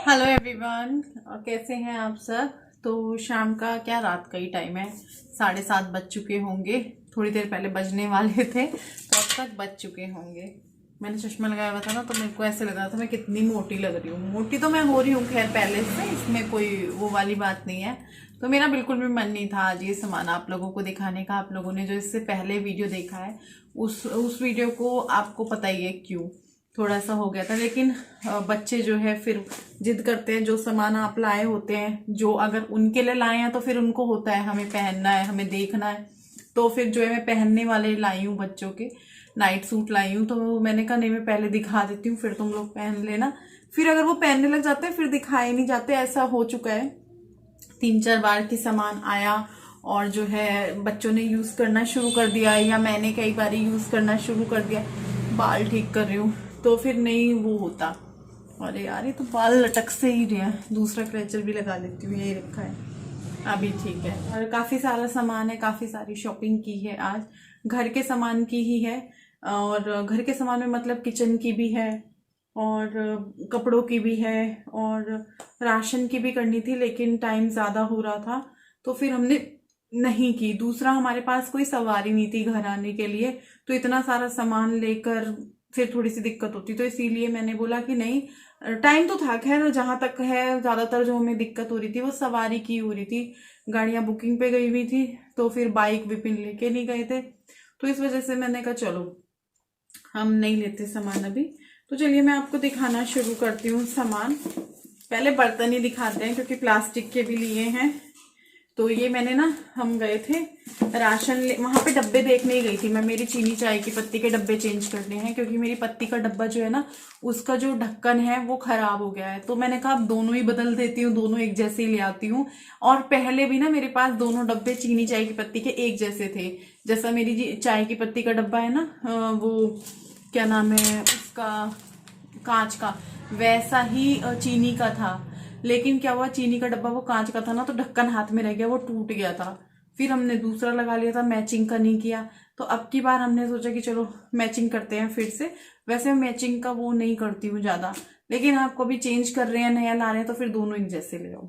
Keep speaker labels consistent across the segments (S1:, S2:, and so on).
S1: Hello everyone, कैसे हैं आप सब। तो शाम का क्या, रात का ही टाइम है, 7:30 बज चुके होंगे। थोड़ी देर पहले बजने वाले थे तो अब तक बज चुके होंगे। मैंने चश्मा लगाया हुआ था ना, तो मेरे को ऐसे लग रहा था मैं कितनी मोटी लग रही हूँ। मोटी तो मैं हो रही हूँ खैर पहले से, इसमें कोई वो वाली बात नहीं है। तो मेरा बिल्कुल भी मन नहीं था आज ये सामान आप लोगों को दिखाने का। आप लोगों ने जो इससे पहले वीडियो देखा है उस वीडियो को आपको पता ही है क्यों थोड़ा सा हो गया था। लेकिन बच्चे जो है फिर जिद करते हैं, जो सामान आप लाए होते हैं जो अगर उनके लिए लाए हैं तो फिर उनको होता है हमें पहनना है, हमें देखना है। तो फिर जो है मैं पहनने वाले लाई हूँ, बच्चों के नाइट सूट लाई हूँ। तो मैंने कहा नहीं, मैं पहले दिखा देती हूँ फिर तुम लोग पहन लेना। फिर अगर वो पहनने लग जाते हैं फिर दिखाए नहीं जाते। ऐसा हो चुका है 3-4 बार की सामान आया और जो है बच्चों ने यूज करना शुरू कर दिया या मैंने कई बार यूज करना शुरू कर दिया। बाल ठीक कर रही हूँ तो फिर नहीं वो होता। अरे यार, ये तो बाल लटक से ही रहे हैं। दूसरा क्रेचर भी लगा लेती हूँ, यही रखा है अभी, ठीक है। और काफी सारा सामान है, काफी सारी शॉपिंग की है आज। घर के सामान की ही है, और घर के सामान में मतलब किचन की भी है और कपड़ों की भी है और राशन की भी करनी थी, लेकिन टाइम ज्यादा हो रहा था तो फिर हमने नहीं की। दूसरा, हमारे पास कोई सवारी नहीं थी घर आने के लिए, तो इतना सारा सामान लेकर फिर थोड़ी सी दिक्कत होती, तो इसीलिए मैंने बोला कि नहीं। टाइम तो था खैर, जहां तक है ज्यादातर जो हमें दिक्कत हो रही थी वो सवारी की हो रही थी। गाड़ियां बुकिंग पे गई हुई थी तो फिर बाइक विपिन लेके नहीं गए थे, तो इस वजह से मैंने कहा चलो हम नहीं लेते सामान अभी। तो चलिए मैं आपको दिखाना शुरू करती हूँ सामान। पहले बर्तन ही दिखाते हैं क्योंकि प्लास्टिक के भी लिए हैं। तो ये मैंने ना, हम गए थे राशन वहां पे डब्बे देखने ही गई थी मैं। मेरी चीनी चाय की पत्ती के डब्बे चेंज करने हैं क्योंकि मेरी पत्ती का डब्बा जो है ना, उसका जो ढक्कन है वो खराब हो गया है। तो मैंने कहा अब दोनों ही बदल देती हूँ, दोनों एक जैसे ही ले आती हूँ। और पहले भी ना मेरे पास दोनों डब्बे चीनी चाय की पत्ती के एक जैसे थे। जैसा मेरी चाय की पत्ती का डब्बा है ना, वो क्या नाम है उसका, कांच का, वैसा ही चीनी का था। लेकिन क्या हुआ, चीनी का डब्बा वो कांच का था ना, तो ढक्कन हाथ में रह गया, वो टूट गया था। फिर हमने दूसरा लगा लिया था, मैचिंग का नहीं किया। तो अब की बार हमने सोचा कि चलो मैचिंग करते हैं फिर से। वैसे मैं मैचिंग का वो नहीं करती हूँ ज्यादा, लेकिन आपको भी चेंज कर रहे हैं, नया ला रहे हैं, तो फिर दोनों एक जैसे ले आओ।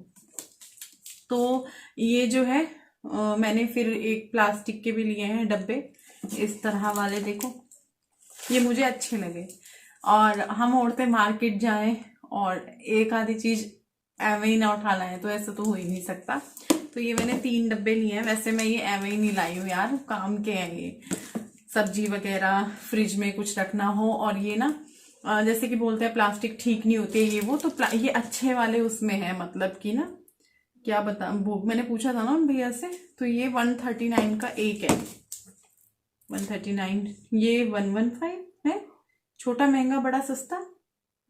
S1: तो ये जो है मैंने फिर एक प्लास्टिक के भी लिए हैं डब्बे, इस तरह वाले, देखो ये मुझे अच्छे लगे। और हम औरतें मार्केट जाएं और एक आधी चीज एवं ही ना उठा लाएं तो ऐसा तो हो ही नहीं सकता। तो ये मैंने 3 डब्बे लिए हैं। वैसे मैं ये एवं ही नहीं लाई हूँ यार, काम के हैं ये, सब्जी वगैरह फ्रिज में कुछ रखना हो। और ये ना जैसे कि बोलते हैं प्लास्टिक ठीक नहीं होती है ये वो, तो ये अच्छे वाले उसमें है, मतलब कि ना क्या बता, वो मैंने पूछा था ना भैया से, तो ये 139 का एक है। 139, ये 115 है। छोटा महंगा बड़ा सस्ता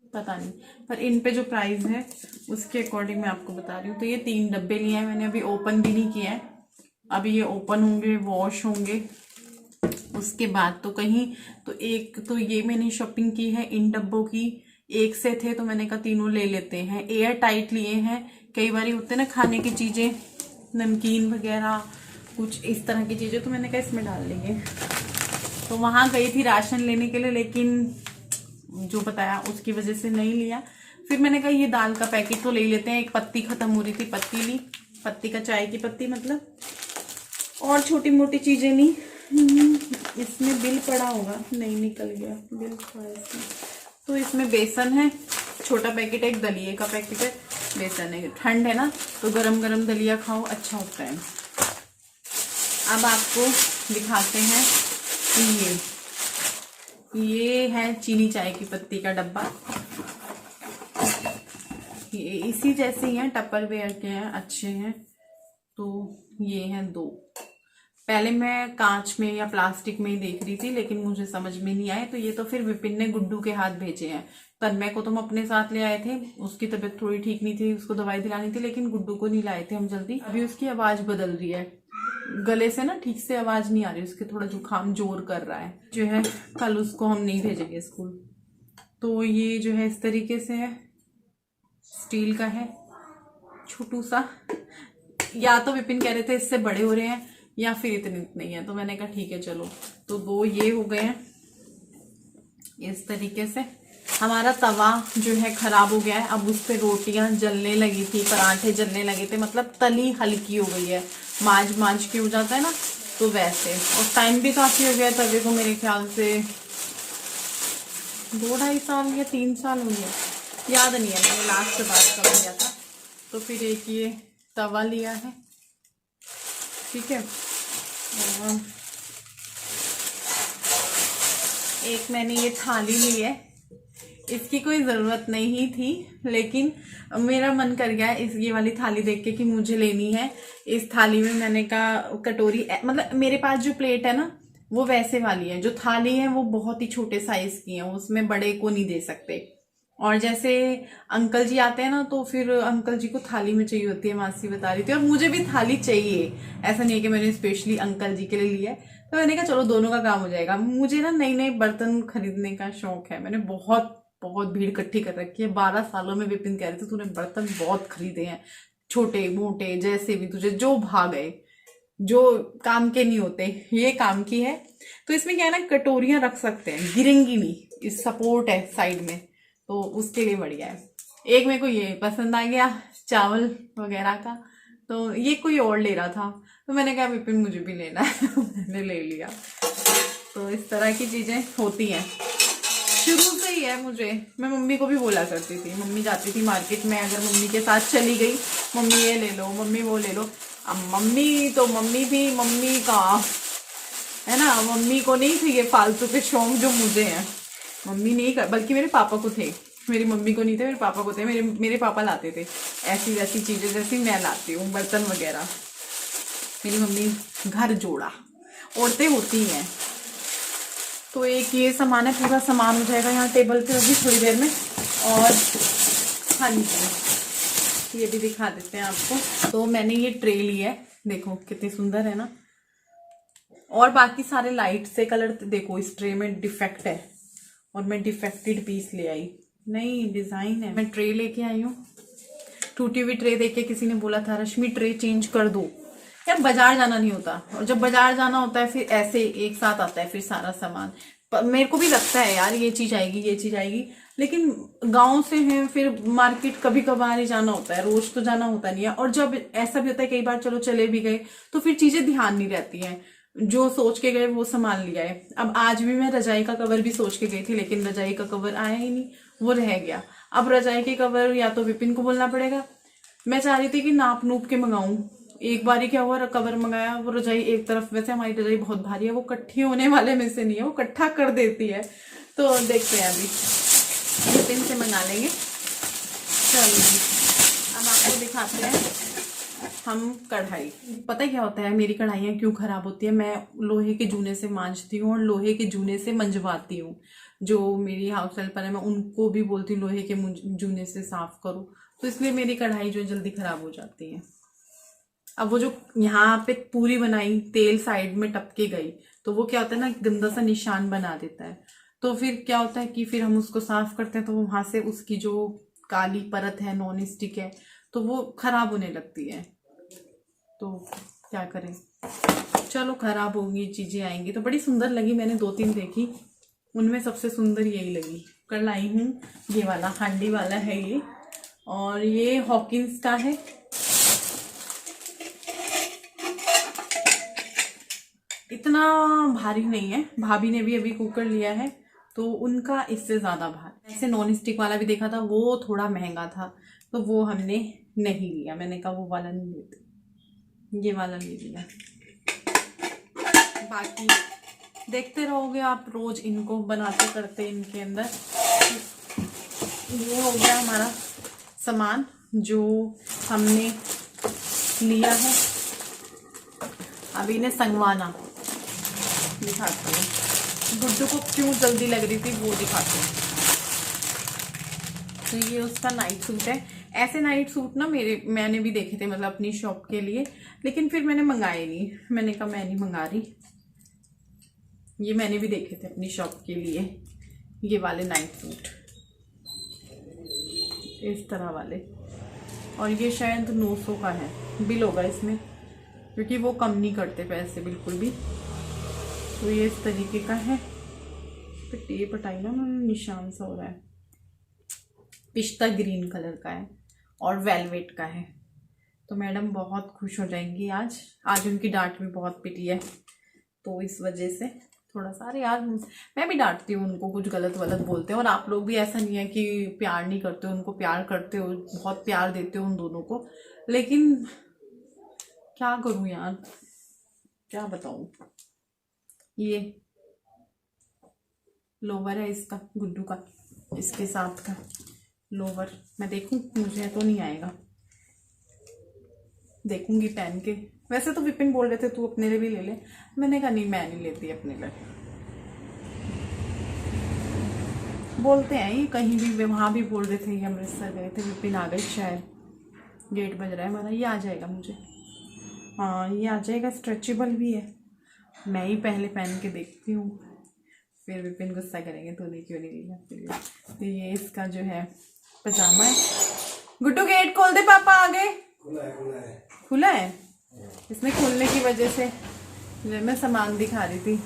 S1: पता नहीं, पर इन पे जो प्राइस है उसके अकॉर्डिंग मैं आपको बता रही हूँ। तो ये 3 डब्बे लिए हैं मैंने, अभी ओपन भी नहीं किया है। अभी ये ओपन होंगे, वॉश होंगे, उसके बाद तो कहीं। तो एक तो ये मैंने शॉपिंग की है इन डब्बों की, एक से थे तो मैंने कहा तीनों ले लेते हैं। एयर टाइट लिए हैं, कई बार होते हैं ना खाने की चीजें, नमकीन वगैरह कुछ इस तरह की चीजें, तो मैंने कहा इसमें डाल लेंगे। तो वहां गई थी राशन लेने के लिए, लेकिन जो बताया उसकी वजह से नहीं लिया। फिर मैंने कहा ये दाल का पैकेट तो ले लेते हैं। एक पत्ती खत्म हो रही थी, पत्ती ली, पत्ती का चाय की पत्ती मतलब, और छोटी मोटी चीजें ली। इसमें बिल पड़ा होगा, नहीं निकल गया बिल पड़ा इसमें। तो इसमें बेसन है, छोटा पैकेट है, एक दलिये का पैकेट है, बेसन है। ठंड है ना तो गरम गरम दलिया खाओ, अच्छा होता है। अब आपको दिखाते हैं ये है चीनी चाय की पत्ती का डब्बा। ये इसी जैसे ही हैं, टपर वेयर के हैं, अच्छे हैं। तो ये हैं 2। पहले मैं कांच में या प्लास्टिक में ही देख रही थी, लेकिन मुझे समझ में नहीं आए। तो ये तो फिर विपिन ने गुड्डू के हाथ भेजे हैं। तन्मय को तो हम अपने साथ ले आए थे, उसकी तबीयत थोड़ी ठीक नहीं थी, उसको दवाई दिलानी थी, लेकिन गुड्डू को नहीं लाए थे हम जल्दी। अभी उसकी आवाज बदल रही है, गले से ना ठीक से आवाज नहीं आ रही उसके, थोड़ा जुकाम जोर कर रहा है जो है। कल उसको हम नहीं भेजेंगे स्कूल। तो ये जो है इस तरीके से है, स्टील का है, छोटू सा। या तो विपिन कह रहे थे इससे बड़े हो रहे हैं या फिर इतने नहीं है, तो मैंने कहा ठीक है चलो। तो 2 ये हो गए हैं इस तरीके से। हमारा तवा जो है खराब हो गया है। अब उस पर रोटियां जलने लगी थी, पराठे जलने लगे थे, मतलब तली हल्की हो गई है। मांज के हो जाता है ना, तो वैसे। और टाइम भी काफी हो गया तवे को, मेरे ख्याल से 2-2.5 साल या 3 साल हो गया, याद नहीं है मैंने लास्ट बार कब लिया था। तो फिर एक ये तवा लिया है, ठीक है। और एक मैंने ये थाली ली है, इसकी कोई ज़रूरत नहीं थी, लेकिन मेरा मन कर गया इस ये वाली थाली देख के कि मुझे लेनी है। इस थाली में मैंने कहा कटोरी, मतलब मेरे पास जो प्लेट है ना वो वैसे वाली है, जो थाली है वो बहुत ही छोटे साइज की है, उसमें बड़े को नहीं दे सकते। और जैसे अंकल जी आते हैं ना, तो फिर अंकल जी को थाली में चाहिए होती है, मासी बता रही थी। और मुझे भी थाली चाहिए, ऐसा नहीं है कि मैंने स्पेशली अंकल जी के लिए लिया है। तो मैंने कहा चलो दोनों का काम हो जाएगा। मुझे ना नई नई बर्तन खरीदने का शौक है, मैंने बहुत बहुत भीड़ इकट्ठी कर रखी है। 12 सालों में विपिन कह रहे थे तूने बर्तन बहुत खरीदे हैं, छोटे मोटे, जैसे भी तुझे जो भाग गए, जो काम के नहीं होते, ये काम की है। तो इसमें क्या है ना, कटोरियां रख सकते हैं, गिरेंगी नहीं, इस सपोर्ट है साइड में, तो उसके लिए बढ़िया है। एक मेरे को ये पसंद आ गया चावल वगैरह का, तो ये कोई और ले रहा था, तो मैंने कहा विपिन मुझे भी लेना है मैंने ले लिया। तो इस तरह की चीजें होती हैं शुरू से ही है। मुझे, मैं मम्मी को भी बोला करती थी, मम्मी जाती थी मार्केट में, अगर मम्मी के साथ चली गई, मम्मी ये ले लो, मम्मी वो ले लो। अब मम्मी तो मम्मी थी, मम्मी का है ना, मम्मी को नहीं थे ये फालतू के शौक जो मुझे हैं। मम्मी नहीं कर, बल्कि मेरे पापा को थे, मेरी मम्मी को नहीं थे, मेरे पापा को थे। मेरे पापा लाते थे ऐसी वैसी चीजें जैसी मैं लाती हूँ, बर्तन वगैरह। मेरी मम्मी घर जोड़ा, औरतें होती हैं। तो एक ये सामान है, पूरा सामान हो जाएगा यहाँ टेबल पे अभी थोड़ी देर में। और हाँ जी, ये भी दिखा देते हैं आपको। तो मैंने ये ट्रे ली है, देखो कितनी सुंदर है ना। और बाकी सारे लाइट से कलर देखो, इस ट्रे में डिफेक्ट है और मैं डिफेक्टेड पीस ले आई, नहीं डिजाइन है। मैं ट्रे लेके आई हूँ, टूटी हुई ट्रे देख के किसी ने बोला था रश्मि ट्रे चेंज कर दो। यार बाजार जाना नहीं होता, और जब बाजार जाना होता है फिर ऐसे एक साथ आता है फिर सारा सामान। मेरे को भी लगता है यार ये चीज आएगी ये चीज आएगी, लेकिन गांव से हैं, फिर मार्केट कभी कभार ही जाना होता है, रोज तो जाना होता नहीं है। और जब ऐसा भी होता है कई बार चलो चले भी गए तो फिर चीजें ध्यान नहीं रहती हैं, जो सोच के गए वो सामान लिया है। अब आज भी मैं रजाई का कवर भी सोच के गई थी, लेकिन रजाई का कवर आया ही नहीं, वो रह गया। अब रजाई के कवर या तो विपिन को बोलना पड़ेगा। मैं चाह रही थी कि नाप नूप के मंगाऊं। एक बार ही क्या हुआ, कवर मंगाया, वो रजाई एक तरफ, वैसे हमारी रजाई बहुत भारी है, वो इकट्ठी होने वाले में से नहीं है, वो इकट्ठा कर देती है। तो देखते हैं अभी विपिन से मंगा लेंगे। चलिए अब आपको दिखाते हैं हम कढ़ाई। पता है क्या होता है, मेरी कढ़ाइयाँ क्यों खराब होती है, मैं लोहे के जूने से मांजती हूँ और लोहे के जूने से मंजवाती हूँ। जो मेरी हाउस हेल्पर है मैं उनको भी बोलती हूँ लोहे के जूने से साफ करो, तो इसलिए मेरी कढ़ाई जो जल्दी खराब हो जाती है। अब वो जो यहाँ पे पूरी बनाई, तेल साइड में टपके गई, तो वो क्या होता है ना, गंदा सा निशान बना देता है। तो फिर क्या होता है कि फिर हम उसको साफ करते हैं, तो वहां से उसकी जो काली परत है, नॉन स्टिक है, तो वो खराब होने लगती है। तो क्या करें, चलो खराब होगी, चीजें आएंगी। तो बड़ी सुंदर लगी, मैंने 2-3 देखी, उनमें सबसे सुंदर यही लगी। कल लाई हूँ, ये वाला हांडी वाला है ये, और ये हॉकिंस का है। इतना भारी नहीं है, भाभी ने भी अभी कुकर लिया है तो उनका इससे ज्यादा भारी। ऐसे नॉन स्टिक वाला भी देखा था, वो थोड़ा महंगा था, तो वो हमने नहीं लिया। मैंने कहा वो वाला नहीं लेते, ये वाला ले लिया। बाकी देखते रहोगे आप, रोज इनको बनाते करते इनके अंदर। ये हो गया हमारा सामान जो हमने लिया है। अभी इन्हें संगवाना दिखाती हूँ, गुड्डू को क्यों जल्दी लग रही थी वो दिखाती हूँ। तो ये उसका नाइट सूट है। ऐसे नाइट सूट ना मैंने भी देखे थे, मतलब अपनी शॉप के लिए, लेकिन फिर मैंने मंगाए नहीं। मैंने कहा मैं नहीं मंगा रही। ये मैंने भी देखे थे अपनी शॉप के लिए, ये वाले नाइट सूट इस तरह वाले, और ये शायद 900 का है, बिल होगा इसमें, क्योंकि वो कम नहीं करते पैसे बिल्कुल भी। तो ये इस तरीके का है। तो टेप हटाई ना, निशान सा हो रहा है। पिस्ता ग्रीन कलर का है और वेलवेट का है। तो मैडम बहुत खुश हो जाएंगी आज। आज उनकी डांट भी बहुत पिटी है, तो इस वजह से थोड़ा सा, अरे यार मैं भी डांटती हूँ उनको, कुछ गलत वलत बोलते हैं। और आप लोग भी ऐसा नहीं है कि प्यार नहीं करते हो, उनको प्यार करते हो, बहुत प्यार देते हो उन दोनों को। लेकिन क्या करूँ यार, क्या बताऊँ। ये लोवर है इसका, गुड्डू का, इसके साथ का लोवर। मैं देखूं, मुझे तो नहीं आएगा, देखूंगी पहन के। वैसे तो विपिन बोल रहे थे तू अपने लिए भी ले ले, मैंने कहा नहीं मैं नहीं लेती अपने लिए। बोलते हैं ये कहीं भी, वहां भी बोल रहे थे, ये अमृतसर गए थे, विपिन आ गए शायद। गेट बज रहा है हमारा, ये आ जाएगा मुझे, हाँ ये आ जाएगा, स्ट्रेचेबल भी है। मैं ही पहले पहन के देखती हूँ, फिर विपिन गुस्सा करेंगे तूने क्यों नहीं लिया आपके लिए। तो ये इसका जो है पजामा है। गुड्डू गेट खोल दे, पापा आ गए। खुला है। इसने खोलने की वजह से मैं सामान दिखा रही थी।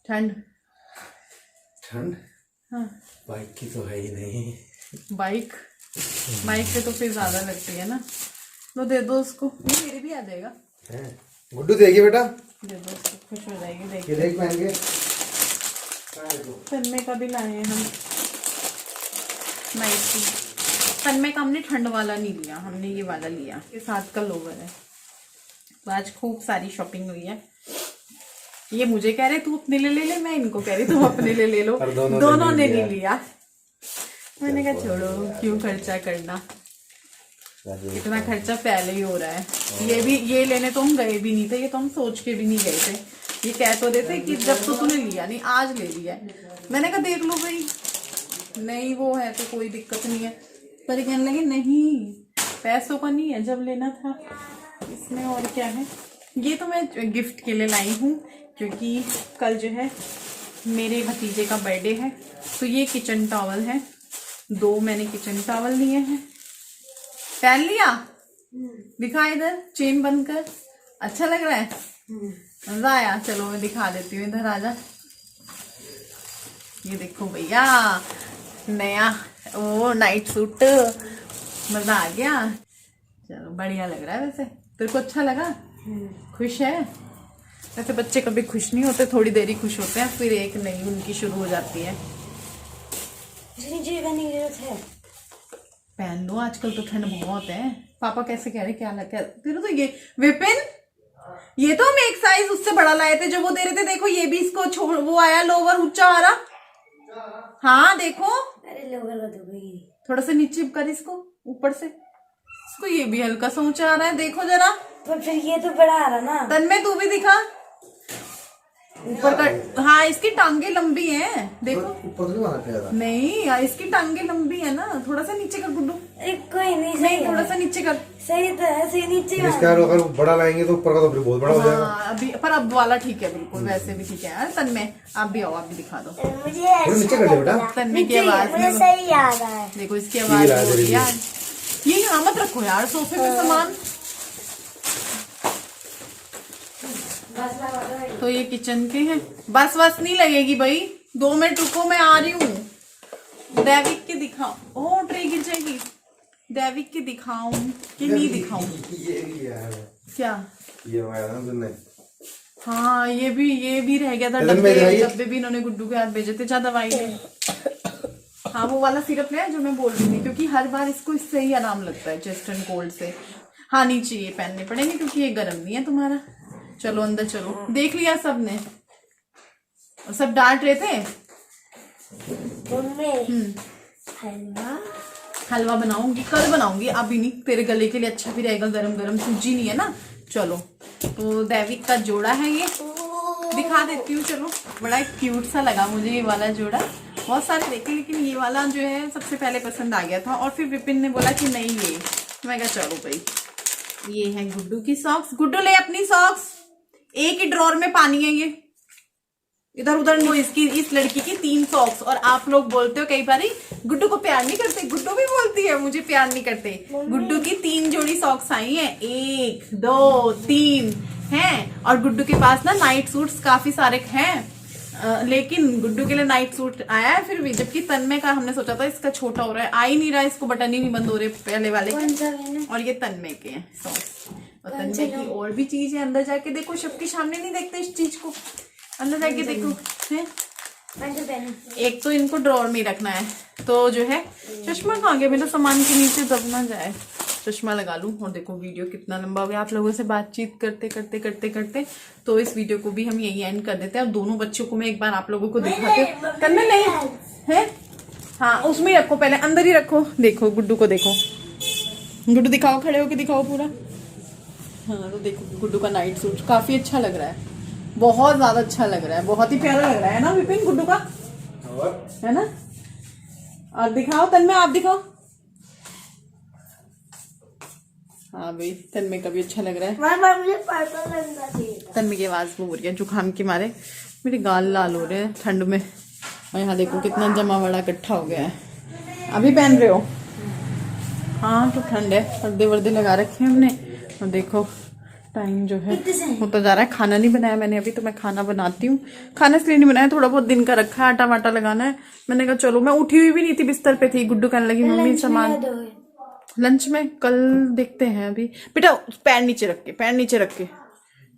S1: ठंड हाँ,
S2: बाइक की तो है ही नहीं।
S1: बाइक पे तो फिर ज्यादा लगती है ना। लो दे दो उसको, ये मेरे भी आ जाएगा।
S2: गुड्डू देगी बेटा,
S1: दे दो उसको, खुश हो जाएगी देख
S2: ये देख पहन के।
S1: तन्मे का भी लाए हैं हम, नाइट सूट। तन्मे का हमने ठंड वाला नहीं लिया, हमने ये वाला लिया, ये साथ का लोवर है। तो आज खूब सारी शॉपिंग हुई है। ये मुझे कह रहे तू अपने लिए ले ले, मैं इनको कह रही तू अपने लिए ले लो। दोनों ने नहीं लिया। मैंने कहा छोड़ो, क्यों खर्चा करना, इतना खर्चा पहले ही हो रहा है। ये लेने तो हम गए भी नहीं थे, ये तो हम सोच के भी नहीं गए थे। ये कह तो देते कि जब तो तूने लिया नहीं, आज ले लिया। मैंने कहा देख लो भाई, नहीं वो है तो कोई दिक्कत नहीं है। पर कहने लगे नहीं पैसों का नहीं है, जब लेना था इसमें। और क्या है, ये तो मैं गिफ्ट के लिए लाई हूँ, क्योंकि कल जो है मेरे भतीजे का बर्थडे है। तो ये किचन टॉवल है, 2 मैंने किचन टॉवल लिए हैं। पहन लिया, दिखा इधर, चेन बनकर अच्छा लग रहा है, मजा आया। चलो मैं दिखा देती हूँ, इधर आजा। ये देखो भैया, नया वो नाइट सूट, मजा आ गया। चलो बढ़िया लग रहा है। वैसे तेरे को अच्छा लगा, खुश है। वैसे बच्चे कभी खुश नहीं होते, थोड़ी देर ही खुश होते हैं, फिर एक नई उनकी शुरू हो जाती है। पहन लो, आजकल तो ठंड बहुत है। पापा कैसे कह रहे, क्या लगा तेरे तो ये विपिन, ये तो हम एक साइज उससे बड़ा लाए थे जो वो दे रहे थे। देखो ये भी इसको छोड़, वो आया लोवर ऊंचा आ रहा। हाँ देखो,
S3: अरे लोवर का तो भाई
S1: थोड़ा सा नीचे कर इसको, ऊपर से इसको, ये भी हल्का सा ऊंचा आ रहा है, देखो जरा।
S3: पर फिर ये तो बड़ा आ रहा ना।
S1: तन्मय तू भी दिखा ऊपर का। हाँ इसकी टांगे लंबी हैं, देखो
S2: ऊपर
S1: नहीं, इसकी टांगे लंबी है ना। थोड़ा सा नीचे कर गुड्डू,
S3: कोई नहीं,
S1: नहीं थोड़ा सा नीचे कर।
S3: सही तो है, सही नीचे
S2: इसका अगर बड़ा लाएंगे तो ऊपर का तो फिर बहुत बड़ा हो जाएगा।
S1: हाँ अभी, पर अब वाला ठीक है बिल्कुल, वैसे भी ठीक है। तन्मय आप भी आओ, आप भी दिखा दो।
S3: मुझे
S2: नीचे कर दे बेटा।
S1: तन्मय की आवाज
S3: मुझे सही याद आया।
S1: देखो, इसकी आवाज हो रही है। ये यहाँ मत रखो यार सोफे पे सामान। तो ये किचन के हैं, बस नहीं लगेगी भाई, 2 मिनट रुको, मैं आ रही हूँ। दैविक के दिखाओ, ओ ट्रे गिर जाएगी। दैविक के दिखाऊं कि नहीं दिखाऊं? क्या
S2: ये वाला ना तुमने,
S1: हाँ ये भी रह गया था डब्बे भी इन्होंने गुड्डू के हाथ भेजे थे। ज्यादा दवाई ले, हाँ वो वाला सिरप ले जो मैं बोल रही थी, क्योंकि हर बार इसको इससे ही आराम लगता है, चेस्ट एंड कोल्ड से। हाँ नीचे ये पहनने पड़ेंगे क्योंकि ये गर्म नहीं है तुम्हारा। चलो अंदर चलो। देख लिया सबने, और सब डांट रहे थे। हलवा बनाऊंगी, कल बनाऊंगी, अभी नहीं, तेरे गले के लिए अच्छा भी रहेगा, गरम गरम, सूजी नहीं है ना। चलो तो दैविक का जोड़ा है, ये दिखा देती हूँ। चलो बड़ा क्यूट सा लगा मुझे ये वाला जोड़ा, बहुत सारे देखे लेकिन ये वाला जो है सबसे पहले पसंद आ गया था। और फिर विपिन ने बोला कि नहीं ये, मैं कहा चलो भाई। ये है गुड्डू की सॉक्स, गुड्डू ले अपनी सॉक्स, एक ही ड्रॉर में पानी है ये, इधर उधर नो। इसकी, इस लड़की की 3 सॉक्स। और आप लोग बोलते हो कई बारी गुड्डू को प्यार नहीं करते, गुड्डू भी बोलती है मुझे प्यार नहीं करते। गुड्डू की 3 जोड़ी सॉक्स आई हैं, 1 2 3 हैं। और गुड्डू के पास ना नाइट सूट्स काफी सारे हैं, लेकिन गुड्डू के लिए नाइट सूट आया है फिर भी, जबकि तन्मय का हमने सोचा था इसका छोटा हो रहा है, आ ही नहीं रहा, इसको बटन ही नहीं बंद हो रहे पहले वाले
S3: कौन सा मैंने
S1: और ये तन्मय के हैं सॉक्स। और तन्मय की और भी चीज है, अंदर जाके देखो, सबके सामने नहीं देखते इस चीज को, अंदर जाके देखो है।
S3: कौन सा पहना?
S1: एक तो इनको ड्रॉर में ही रखना है, तो जो है चश्मा कहाँ गया मेरा, सामान के नीचे दब ना जाए, चश्मा लगा लूं। और देखो वीडियो कितना लंबा हो गया आप लोगों से बातचीत करते करते करते करते, तो इस वीडियो को भी हम यही एंड कर देते हैं। अब दोनों बच्चों को मैं एक बार आप लोगों को दिखाते हूँ, करना नहीं है, हाँ उसमें ही रखो, पहले अंदर ही रखो। देखो गुड्डू को देखो, गुड्डू दिखाओ, खड़े होके दिखाओ पूरा। हाँ तो देखो गुड्डू का नाइट सूट काफी अच्छा लग रहा है, बहुत ज्यादा अच्छा लग रहा है, बहुत ही प्यारा लग रहा है ना विपिन गुड्डू का, है ना। और दिखाओ तन्मय, आप दिखाओ। हाँ भाई तन्मय का भी अच्छा लग रहा है।
S3: मुझे पर्पल रंग का चाहिए था।
S1: तन्मय की आवाज वो हो रही है जुकाम के मारे, मेरे गाल लाल हो रहे हैं ठंड में। और यहाँ देखो कितना जमा बड़ा इकट्ठा हो गया है। अभी पहन रहे हो? हाँ तो ठंड है, पर्दे वर्दे लगा रखे हैं हमने। और देखो टाइम जो है होता जा रहा है। खाना नहीं बनाया मैंने अभी, तो मैं खाना बनाती हूँ। खाना इसलिए नहीं बनाया, थोड़ा बहुत दिन का रखा है, आटा वाटा लगाना है। मैंने कहा चलो, मैं उठी हुई भी नहीं थी, बिस्तर पे थी। गुड्डू कहने लगी मम्मी सामान, लंच में कल देखते हैं। अभी बेटा पैर नीचे रख के, पैर नीचे रख के,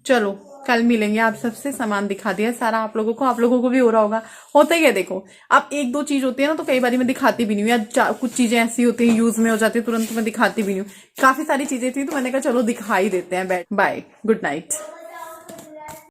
S1: चलो कल मिलेंगे। आप सबसे सामान दिखा दिया सारा आप लोगों को भी हो रहा होगा, होता ही है। देखो अब एक दो चीज होती है ना, तो कई बार मैं दिखाती भी नहीं हूँ, या कुछ चीजें ऐसी होती हैं यूज में हो जाती है तुरंत, मैं दिखाती भी नहीं हूँ। काफी सारी चीजें थी तो मैंने कहा चलो दिखा ही देते हैं। Bye, good night.